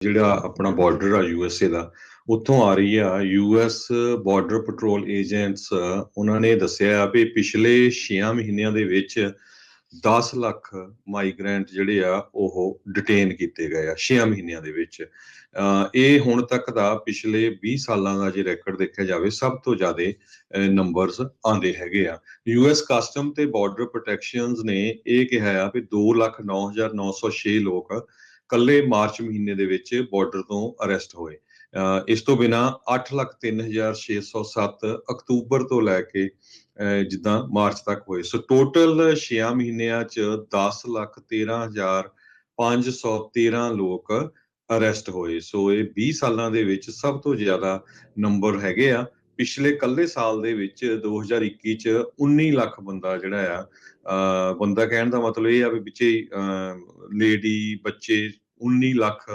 ਜਿਹੜਾ ਆਪਣਾ ਬਾਰਡਰ ਆ ਯੂਐਸਏ ਦਾ ਉੱਥੋਂ ਆ ਰਹੀ ਆ ਯੂਐਸ ਬਾਰਡਰ ਪੈਟਰੋਲ ਏਜੰਟਸ। ਉਹਨਾਂ ਨੇ ਦੱਸਿਆ ਵੀ ਪਿਛਲੇ 6 ਮਹੀਨਿਆਂ ਦੇ ਵਿੱਚ 10 ਲੱਖ ਮਾਈਗ੍ਰੈਂਟ ਜਿਹੜੇ ਆ ਉਹ ਡਿਟੇਨ ਕੀਤੇ ਗਏ ਆ 6 ਮਹੀਨਿਆਂ ਦੇ ਵਿੱਚ। ਇਹ ਹੁਣ ਤੱਕ ਦਾ ਪਿਛਲੇ 20 ਸਾਲਾਂ ਦਾ ਜੇ ਰੈਕੋਰਡ ਦੇਖਿਆ ਜਾਵੇ ਸਭ ਤੋਂ ਜ਼ਿਆਦਾ ਨੰਬਰਸ ਆਉਂਦੇ ਹੈਗੇ ਆ। ਯੂਐਸ ਕਸਟਮ ਤੇ ਬਾਰਡਰ ਪ੍ਰੋਟੈਕਸ਼ਨਸ ਨੇ ਇਹ ਕਿਹਾ ਆ ਵੀ 2,09,906 ਲੋਕ ਕੱਲੇ ਮਾਰਚ ਮਹੀਨੇ ਦੇ ਵਿੱਚ ਬਾਰਡਰ ਤੋਂ ਅਰੈਸਟ ਹੋਏ। ਇਸ ਤੋਂ ਬਿਨਾ 8,03,607 ਅਕਤੂਬਰ ਤੋਂ ਲੈ ਕੇ ਜਿੱਦਾਂ ਮਾਰਚ ਤੱਕ ਹੋਏ। ਸੋ ਟੋਟਲ 6 ਮਹੀਨਿਆਂ ਚ 10,13,513 ਲੋਕ ਅਰੈਸਟ ਹੋਏ। ਸੋ ਇਹ 20 ਸਾਲਾਂ ਦੇ ਵਿੱਚ ਸਭ ਤੋਂ ਜ਼ਿਆਦਾ ਨੰਬਰ ਹੈਗੇ ਆ। ਪਿਛਲੇ ਕੱਲੇ ਸਾਲ ਦੇ ਵਿੱਚ 2021 ਚ 19 ਲੱਖ ਬੰਦਾ ਜਿਹੜਾ ਆ ਬੰਦਾ ਕਹਿਣ ਦਾ ਮਤਲਬ ਇਹ ਆ ਵੀ ਵਿੱਚੇ ਲੇਡੀ ਬੱਚੇ 19 ਲੱਖ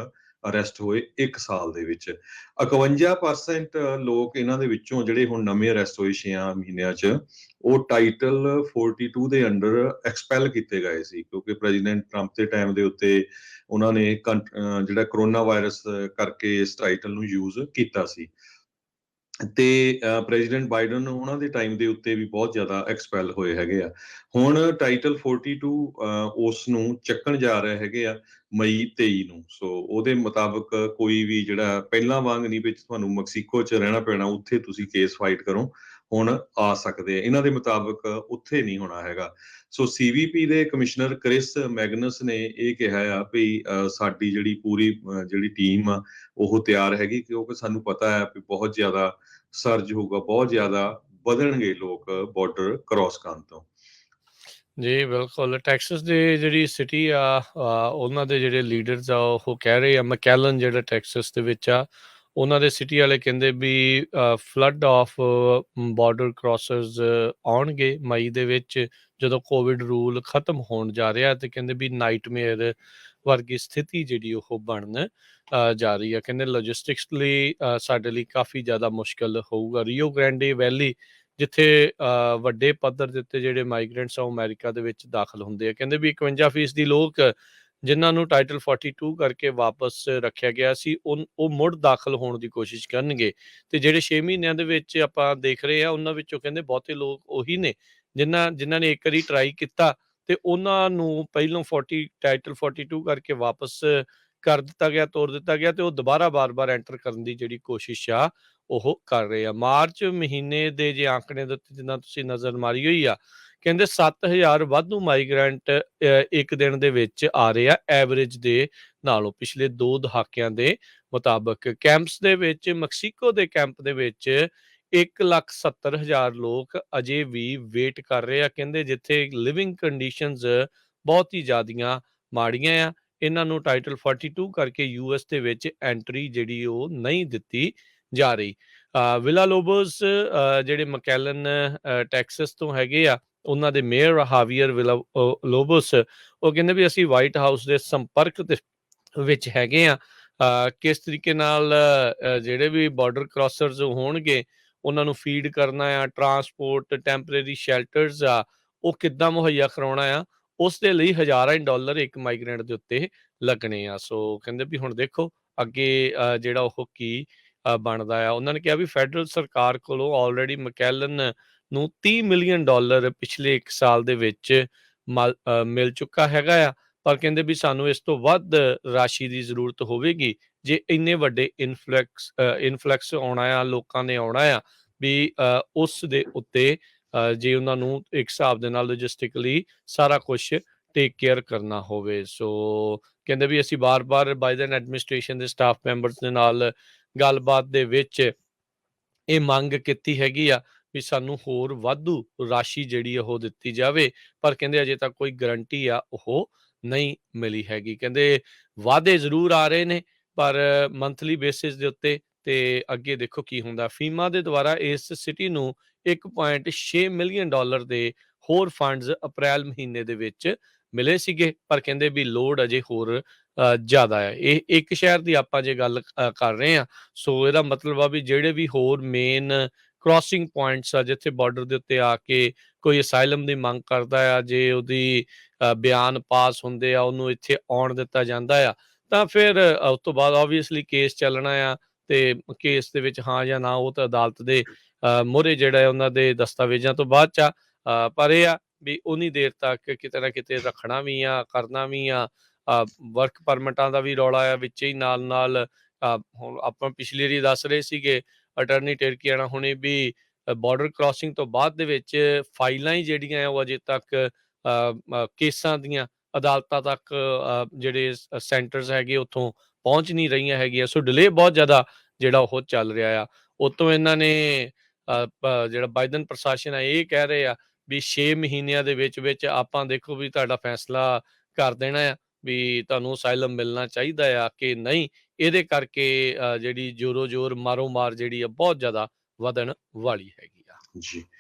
ਅਰੈਸਟ ਹੋਏ ਇੱਕ ਸਾਲ ਦੇ ਵਿੱਚ। 51% ਲੋਕ ਇਹਨਾਂ ਦੇ ਵਿੱਚੋਂ ਜਿਹੜੇ ਹੁਣ ਨਵੇਂ ਅਰੈਸਟ ਹੋਏ 6 ਮਹੀਨਿਆਂ ਚ ਉਹ ਟਾਈਟਲ 42 ਦੇ ਅੰਡਰ ਐਕਸਪੈਲ ਕੀਤੇ ਗਏ ਸੀ, ਕਿਉਂਕਿ ਪ੍ਰੈਜ਼ੀਡੈਂਟ ਟਰੰਪ ਦੇ ਟਾਈਮ ਦੇ ਉੱਤੇ ਉਹਨਾਂ ਨੇ ਜਿਹੜਾ ਕਰੋਨਾ ਵਾਇਰਸ ਕਰਕੇ ਇਸ ਟਾਈਟਲ ਨੂੰ ਯੂਜ਼ ਕੀਤਾ ਸੀ। ਤੇ ਪ੍ਰੈਜ਼ੀਡੈਂਟ ਬਾਈਡਨ ਉਹਨਾਂ ਦੇ ਟਾਈਮ ਦੇ ਉੱਤੇ ਵੀ ਬਹੁਤ ਜ਼ਿਆਦਾ ਐਕਸਪੈਲ ਹੋਏ ਹੈਗੇ ਆ। ਹੁਣ ਟਾਈਟਲ 42 ਉਸ ਨੂੰ ਚੱਕਣ ਜਾ ਰਹੇ ਹੈਗੇ ਆ ਮਈ 23 ਨੂੰ। ਸੋ ਉਹਦੇ ਮੁਤਾਬਕ ਕੋਈ ਵੀ ਜਿਹੜਾ ਪਹਿਲਾਂ ਵਾਂਗ ਨਹੀਂ ਵਿੱਚ ਤੁਹਾਨੂੰ ਮੈਕਸੀਕੋ 'ਚ ਰਹਿਣਾ ਪੈਣਾ ਉੱਥੇ ਤੁਸੀਂ ਕੇਸ ਫਾਈਟ ਕਰੋ, ਹੁਣ ਆ ਸਕਦੇ ਆ। ਇਹਨਾਂ ਦੇ ਮੁਤਾਬਕ ਉੱਥੇ ਨਹੀਂ ਹੋਣਾ ਹੈਗਾ। ਸੋ ਸੀਵੀਪੀ ਦੇ ਕਮਿਸ਼ਨਰ ਕ੍ਰਿਸ ਮੈਗਨਸ ਨੇ ਇਹ ਕਿਹਾ ਆ ਵੀ ਸਾਡੀ ਜਿਹੜੀ ਪੂਰੀ ਜਿਹੜੀ ਟੀਮ ਆ ਉਹ ਤਿਆਰ ਹੈਗੀ, ਕਿਉਂਕਿ ਸਾਨੂੰ ਪਤਾ ਹੈ ਵੀ ਬਹੁਤ ਜ਼ਿਆਦਾ ਸਰਜ ਹੋਊਗਾ, ਬਹੁਤ ਜ਼ਿਆਦਾ ਵਧਣਗੇ ਲੋਕ ਬਾਰਡਰ ਕ੍ਰਾਸ ਕਰਨ ਤੋਂ। ਜੀ ਬਿਲਕੁਲ। ਟੈਕਸਸ ਦੀ ਜਿਹੜੀ ਸਿਟੀ ਆ ਉਹਨਾਂ ਦੇ ਜਿਹੜੇ ਲੀਡਰਸ ਆ ਉਹ ਕਹਿ ਰਹੇ ਆ, ਮੈਕੈਲਨ ਜਿਹੜਾ ਟੈਕਸਸ ਦੇ ਵਿੱਚ ਆ, ਉਹਨਾਂ ਦੇ ਸਿਟੀ ਵਾਲੇ ਕਹਿੰਦੇ ਵੀ ਫਲੱਡ ਆਫ ਬਾਰਡਰ ਕ੍ਰਾਸਰਸ ਆਉਣਗੇ ਮਈ ਦੇ ਵਿੱਚ ਜਦੋਂ ਕੋਵਿਡ ਰੂਲ ਖਤਮ ਹੋਣ ਜਾ ਰਿਹਾ। ਤੇ ਕਹਿੰਦੇ ਵੀ ਨਾਈਟਮੇਅਰ ਵਰਗੀ ਸਥਿਤੀ ਜਿਹੜੀ ਉਹ ਬਣਨ ਜਾ ਰਹੀ ਆ। ਕਹਿੰਦੇ ਲੌਜਿਸਟਿਕਸ ਲਈ ਸਾਡੇ ਲਈ ਕਾਫੀ ਜ਼ਿਆਦਾ ਮੁਸ਼ਕਲ ਹੋਊਗਾ। ਰੀਓ ਗ੍ਰੈਂਡੇ ਵੈਲੀ ਜਿੱਥੇ ਵੱਡੇ ਪੱਧਰ ਦੇ ਉੱਤੇ ਜਿਹੜੇ ਮਾਈਗ੍ਰੈਂਟਸ ਆ ਉਹ ਅਮਰੀਕਾ ਦੇ ਵਿੱਚ ਦਾਖਲ ਹੁੰਦੇ ਆ। ਕਹਿੰਦੇ ਵੀ 51% ਲੋਕ ਜਿਨ੍ਹਾਂ ਨੂੰ ਟਾਈਟਲ 42 ਕਰਕੇ ਵਾਪਸ ਰੱਖਿਆ ਗਿਆ ਸੀ ਉਹ ਮੁੜ ਦਾਖਲ ਹੋਣ ਦੀ ਕੋਸ਼ਿਸ਼ ਕਰਨਗੇ। ਤੇ ਜਿਹੜੇ 6 ਮਹੀਨਿਆਂ ਦੇ ਵਿੱਚ ਆਪਾਂ ਦੇਖ ਰਹੇ ਆ ਉਹਨਾਂ ਵਿੱਚੋਂ ਕਹਿੰਦੇ ਬਹੁਤੇ ਲੋਕ ਉਹੀ ਨੇ ਜਿਨ੍ਹਾਂ ਨੇ ਇੱਕ ਵਾਰੀ ਟਰਾਈ ਕੀਤਾ ਤੇ ਉਹਨਾਂ ਨੂੰ ਪਹਿਲੋਂ ਟਾਈਟਲ 42 ਕਰਕੇ ਵਾਪਸ ਕਰ ਦਿੱਤਾ ਗਿਆ, ਤੋੜ ਦਿੱਤਾ ਗਿਆ, ਤੇ ਉਹ ਦੁਬਾਰਾ ਬਾਰ-ਬਾਰ ਐਂਟਰ ਕਰਨ ਦੀ ਜਿਹੜੀ ਕੋਸ਼ਿਸ਼ ਆ ਉਹ ਕਰ ਰਹੇ ਆ। ਮਾਰਚ ਮਹੀਨੇ ਦੇ ਜੇ ਆંકੜੇ ਦੇ ਉੱਤੇ ਜਿੱਦਾਂ ਤੁਸੀਂ ਨਜ਼ਰ ਮਾਰੀ ਹੋਈ ਆ, ਕਹਿੰਦੇ 7,000 ਵਾਧੂ ਮਾਈਗ੍ਰੈਂਟ ਇੱਕ ਦਿਨ ਦੇ ਵਿੱਚ ਆ ਰਹੇ ਆ ਐਵਰੇਜ ਦੇ ਨਾਲੋਂ ਪਿਛਲੇ 2 ਦਹਾਕਿਆਂ ਦੇ ਮੁਤਾਬਕ। ਕੈਂਪਸ ਦੇ ਵਿੱਚ ਮੈਕਸੀਕੋ ਦੇ ਕੈਂਪ ਦੇ ਵਿੱਚ 1,70,000 ਲੋਕ ਅਜੇ ਵੀ ਵੇਟ ਕਰ ਰਹੇ ਆ। ਕਹਿੰਦੇ ਜਿੱਥੇ ਲਿਵਿੰਗ ਕੰਡੀਸ਼ਨਸ ਬਹੁਤ ਹੀ ਜ਼ਿਆਦੀਆਂ ਮਾੜੀਆਂ ਆ। ਇਹਨਾਂ ਨੂੰ ਟਾਈਟਲ 42 ਕਰਕੇ ਯੂਐਸ ਦੇ ਵਿੱਚ ਐਂਟਰੀ ਜਿਹੜੀ ਉਹ ਨਹੀਂ ਦਿੱਤੀ ਜਾ ਰਹੀ। ਵਿਲਾ ਲੋਬੋਸ ਜਿਹੜੇ ਮੈਕੈਲਨ ਟੈਕਸਸ ਤੋਂ ਹੈਗੇ ਆ, ਉਹਨਾਂ ਦੇ ਮੇਅਰ ਹਾਵੀਅਰ ਲੋਬੋਸ ਉਹ ਕਹਿੰਦੇ ਵੀ ਅਸੀਂ ਵਾਈਟ ਹਾਊਸ ਦੇ ਸੰਪਰਕ ਦੇ ਵਿੱਚ ਹੈਗੇ ਆ। ਕਿਸ ਤਰੀਕੇ ਨਾਲ ਜਿਹੜੇ ਵੀ ਬਾਰਡਰ ਕ੍ਰਾਸਰਸ ਹੋਣਗੇ ਉਹਨਾਂ ਨੂੰ ਫੀਡ ਕਰਨਾ ਆ, ਟਰਾਂਸਪੋਰਟ, ਟੈਂਪਰੇਰੀ ਸ਼ੈਲਟਰਸ ਆ ਉਹ ਕਿੱਦਾਂ ਮੁਹੱਈਆ ਕਰਾਉਣਾ ਆ, ਉਸ ਦੇ ਲਈ ਹਜ਼ਾਰਾਂ ਡਾਲਰ ਇੱਕ ਮਾਈਗ੍ਰੈਂਟ ਦੇ ਉੱਤੇ ਲੱਗਣੇ ਆ। ਸੋ ਕਹਿੰਦੇ ਵੀ ਹੁਣ ਦੇਖੋ ਅੱਗੇ ਜਿਹੜਾ ਉਹ ਕੀ ਬਣਦਾ ਆ। ਉਹਨਾਂ ਨੇ ਕਿਹਾ ਵੀ ਫੈਡਰਲ ਸਰਕਾਰ ਕੋਲੋਂ ਆਲਰੇਡੀ ਮੈਕੈਲਨ ਨੂੰ $30 ਮਿਲੀਅਨ ਪਿਛਲੇ 1 ਸਾਲ ਦੇ ਵਿੱਚ ਮਿਲ ਚੁੱਕਾ ਹੈਗਾ ਆ। ਪਰ ਕਹਿੰਦੇ ਵੀ ਸਾਨੂੰ ਇਸ ਤੋਂ ਵੱਧ ਰਾਸ਼ੀ ਦੀ ਜ਼ਰੂਰਤ ਹੋਵੇਗੀ ਜੇ ਇੰਨੇ ਵੱਡੇ ਇਨਫਲੈਕਸ ਆਉਣਾ ਆ, ਲੋਕਾਂ ਨੇ ਆਉਣਾ ਆ ਵੀ ਉਸ ਦੇ ਉੱਤੇ ਜੇ ਉਹਨਾਂ ਨੂੰ ਇੱਕ ਹਿਸਾਬ ਦੇ ਨਾਲ ਲੌਜਿਸਟਿਕਲੀ ਸਾਰਾ ਕੁਛ ਟੇਕ ਕੇਅਰ ਕਰਨਾ ਹੋਵੇ। ਸੋ ਕਹਿੰਦੇ ਵੀ ਅਸੀਂ ਬਾਰ-ਬਾਰ ਬਾਈਡਨ ਐਡਮਿਨਿਸਟ੍ਰੇਸ਼ਨ ਦੇ ਸਟਾਫ ਮੈਂਬਰਸ ਦੇ ਨਾਲ ਗੱਲਬਾਤ ਦੇ ਵਿੱਚ ਇਹ ਮੰਗ ਕੀਤੀ ਹੈਗੀ ਆ ਵੀ ਸਾਨੂੰ ਹੋਰ ਵਾਧੂ ਰਾਸ਼ੀ ਜਿਹੜੀ ਉਹ ਦਿੱਤੀ ਜਾਵੇ। ਪਰ ਕਹਿੰਦੇ ਅਜੇ ਤੱਕ ਕੋਈ ਗਰੰਟੀ ਆ ਉਹ ਨਹੀਂ ਮਿਲੀ ਹੈਗੀ। ਕਹਿੰਦੇ ਵਾਅਦੇ ਜ਼ਰੂਰ ਆ ਰਹੇ ਨੇ ਪਰ ਮੰਥਲੀ ਬੇਸਿਸ ਦੇ ਉੱਤੇ, ਤੇ ਅੱਗੇ ਦੇਖੋ ਕੀ ਹੁੰਦਾ। ਫੀਮਾ ਦੇ ਦੁਆਰਾ ਇਸ ਸਿਟੀ ਨੂੰ $1.6 ਮਿਲੀਅਨ ਦੇ ਹੋਰ ਫੰਡਸ ਅਪ੍ਰੈਲ ਮਹੀਨੇ ਦੇ ਵਿੱਚ ਮਿਲੇ ਸੀਗੇ, ਪਰ ਕਹਿੰਦੇ ਵੀ ਲੋੜ ਅਜੇ ਹੋਰ ਜ਼ਿਆਦਾ ਹੈ। ਇਹ ਇੱਕ ਸ਼ਹਿਰ ਦੀ ਆਪਾਂ ਜੇ ਗੱਲ ਕਰ ਰਹੇ ਹਾਂ, ਸੋ ਇਹਦਾ ਮਤਲਬ ਆ ਵੀ ਜਿਹੜੇ ਵੀ ਹੋਰ ਮੇਨ ਕ੍ਰਾਸਿੰਗ ਪੁਆਇੰਟਸ ਆ ਜਿੱਥੇ ਬਾਰਡਰ ਦੇ ਉੱਤੇ ਆ ਕੇ ਕੋਈ ਅਸਾਈਲਮ ਦੀ ਮੰਗ ਕਰਦਾ ਆ, ਜੇ ਉਹਦੀ ਬਿਆਨ ਪਾਸ ਹੁੰਦੇ ਆ ਉਹਨੂੰ ਇੱਥੇ ਆਉਣ ਦਿੱਤਾ ਜਾਂਦਾ ਆ, ਤਾਂ ਫਿਰ ਉਸ ਤੋਂ ਬਾਅਦ ਆਬਵੀਅਸਲੀ ਕੇਸ ਚੱਲਣਾ ਆ ਤੇ ਕੇਸ ਦੇ ਵਿੱਚ ਹਾਂ ਜਾਂ ਨਾ ਉਹ ਤਾਂ ਅਦਾਲਤ ਦੇ ਮੂਹਰੇ ਜਿਹੜਾ ਹੈ ਉਹਨਾਂ ਦੇ ਦਸਤਾਵੇਜ਼ਾਂ ਤੋਂ ਬਾਅਦ 'ਚ ਆ। ਪਰ ਇਹ ਆ ਵੀ ਉਨੀ ਦੇਰ ਤੱਕ ਕਿਤੇ ਨਾ ਕਿਤੇ ਰੱਖਣਾ ਵੀ ਆ, ਕਰਨਾ ਵੀ ਆ। ਵਰਕ ਪਰਮਿਟਾਂ ਦਾ ਵੀ ਰੌਲਾ ਆ ਵਿੱਚ ਹੀ ਨਾਲ-ਨਾਲ। ਹੁਣ ਆਪਾਂ ਪਿਛਲੀ ਵਾਰੀ ਦੱਸ ਰਹੇ ਸੀਗੇ ਅਟਾਰਨੀ ਟਿਰਕੀਆਣਾ ਹੁਣੇ ਵੀ ਬਾਰਡਰ ਕ੍ਰਾਸਿੰਗ ਤੋਂ ਬਾਅਦ ਦੇ ਵਿੱਚ ਫਾਈਲਾਂ ਹੀ ਜਿਹੜੀਆਂ ਆ ਉਹ ਅਜੇ ਤੱਕ ਕੇਸਾਂ ਦੀਆਂ ਅਦਾਲਤਾਂ ਤੱਕ ਜਿਹੜੇ ਸੈਂਟਰਸ ਹੈਗੇ ਉੱਥੋਂ ਪਹੁੰਚ ਨਹੀਂ ਰਹੀਆਂ ਹੈਗੀਆਂ। ਸੋ ਡਿਲੇ ਬਹੁਤ ਜ਼ਿਆਦਾ ਜਿਹੜਾ ਉਹ ਚੱਲ ਰਿਹਾ ਆ। ਉੱਤੋਂ ਇਹਨਾਂ ਨੇ ਜਿਹੜਾ ਬਾਈਡਨ ਪ੍ਰਸ਼ਾਸਨ ਆ ਇਹ ਕਹਿ ਰਹੇ ਆ ਵੀ 6 ਮਹੀਨਿਆਂ ਦੇ ਵਿੱਚ ਆਪਾਂ ਦੇਖੋ ਵੀ ਤੁਹਾਡਾ ਫੈਸਲਾ ਕਰ ਦੇਣਾ ਆ ਵੀ ਤੁਹਾਨੂੰ ਅਸਾਈਲਮ ਮਿਲਣਾ ਚਾਹੀਦਾ ਆ ਕਿ ਨਹੀਂ। ਇਹਦੇ ਕਰਕੇ ਜਿਹੜੀ ਜ਼ੋਰੋ ਜ਼ੋਰ ਮਾਰੋ ਮਾਰ ਜਿਹੜੀ ਆ ਬਹੁਤ ਜ਼ਿਆਦਾ ਵਧਣ ਵਾਲੀ ਹੈਗੀ ਆ। ਜੀ।